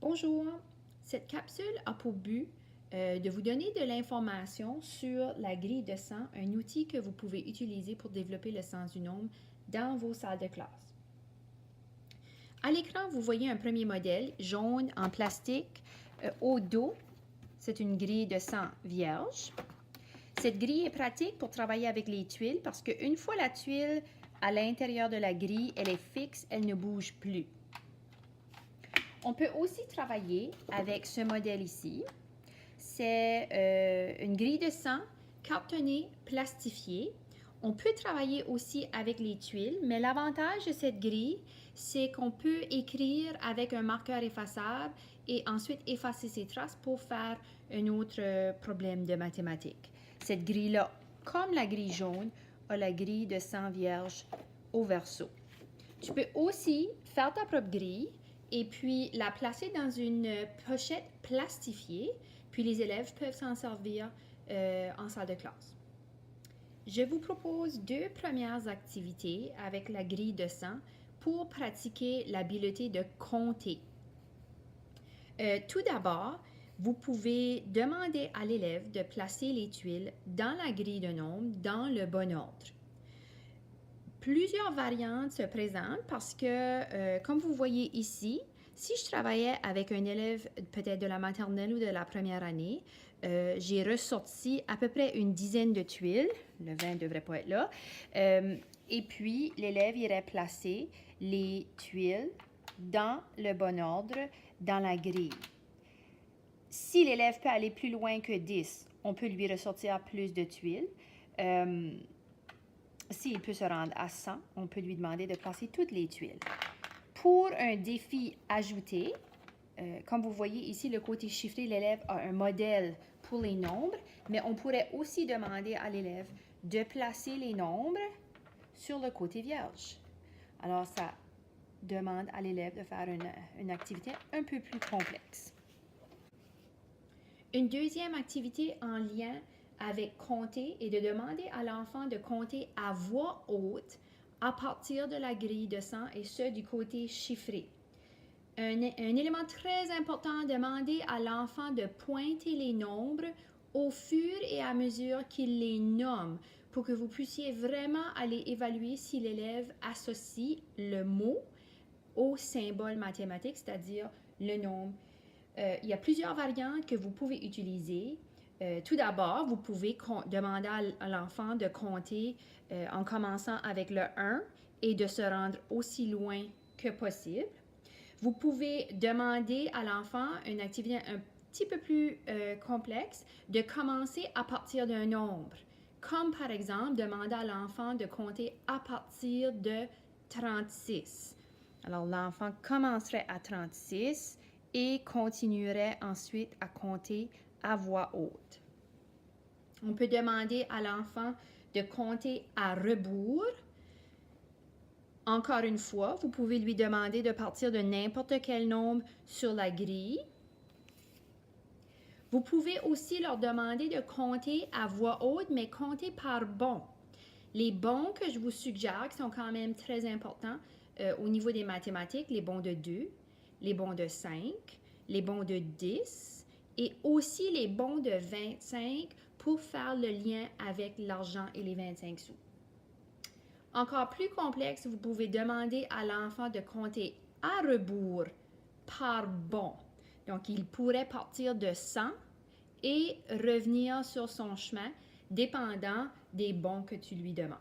Bonjour, cette capsule a pour but de vous donner de l'information sur la grille de 100, un outil que vous pouvez utiliser pour développer le sens du nombre dans vos salles de classe. À l'écran, vous voyez un premier modèle jaune en plastique. Au dos, c'est une grille de 100 vierge. Cette grille est pratique pour travailler avec les tuiles parce qu'une fois la tuile à l'intérieur de la grille, elle est fixe, elle ne bouge plus. On peut aussi travailler avec ce modèle ici. C'est une grille de 100 cartonnée plastifiée. On peut travailler aussi avec les tuiles, mais l'avantage de cette grille, c'est qu'on peut écrire avec un marqueur effaçable et ensuite effacer ses traces pour faire un autre problème de mathématiques. Cette grille-là, comme la grille jaune, a la grille de 100 vierges au verso. Tu peux aussi faire ta propre grille et puis la placer dans une pochette plastifiée, puis les élèves peuvent s'en servir en salle de classe. Je vous propose deux premières activités avec la grille de 100 pour pratiquer l'habileté de compter. Tout d'abord, vous pouvez demander à l'élève de placer les tuiles dans la grille de nombres dans le bon ordre. Plusieurs variantes se présentent parce que, comme vous voyez ici, si je travaillais avec un élève peut-être de la maternelle ou de la première année, j'ai ressorti à peu près une dizaine de tuiles. Le 20 ne devrait pas être là. Et puis, l'élève irait placer les tuiles dans le bon ordre dans la grille. Si l'élève peut aller plus loin que 10, on peut lui ressortir plus de tuiles. S'il peut se rendre à 100, on peut lui demander de placer toutes les tuiles. Pour un défi ajouté, comme vous voyez ici, le côté chiffré, l'élève a un modèle pour les nombres, mais on pourrait aussi demander à l'élève de placer les nombres sur le côté vierge. Alors, ça demande à l'élève de faire une activité un peu plus complexe. Une deuxième activité en lien avec compter et de demander à l'enfant de compter à voix haute à partir de la grille de 100 et ce du côté chiffré. Un élément très important, demander à l'enfant de pointer les nombres au fur et à mesure qu'il les nomme pour que vous puissiez vraiment aller évaluer si l'élève associe le mot au symbole mathématique, c'est-à-dire le nombre. Il y a plusieurs variantes que vous pouvez utiliser. Tout d'abord, vous pouvez demander à l'enfant de compter en commençant avec le 1 et de se rendre aussi loin que possible. Vous pouvez demander à l'enfant une activité un petit peu plus complexe, de commencer à partir d'un nombre. Comme par exemple, demander à l'enfant de compter à partir de 36. Alors, l'enfant commencerait à 36 et continuerait ensuite à compter à voix haute. On peut demander à l'enfant de compter à rebours. Encore une fois, vous pouvez lui demander de partir de n'importe quel nombre sur la grille. Vous pouvez aussi leur demander de compter à voix haute, mais compter par bons. Les bons que je vous suggère, qui sont quand même très importants au niveau des mathématiques, les bons de 2, les bons de 5, les bons de 10 et aussi les bons de 25 pour faire le lien avec l'argent et les 25 sous. Encore plus complexe, vous pouvez demander à l'enfant de compter à rebours par bon. Donc, il pourrait partir de 100 et revenir sur son chemin, dépendant des bons que tu lui demandes.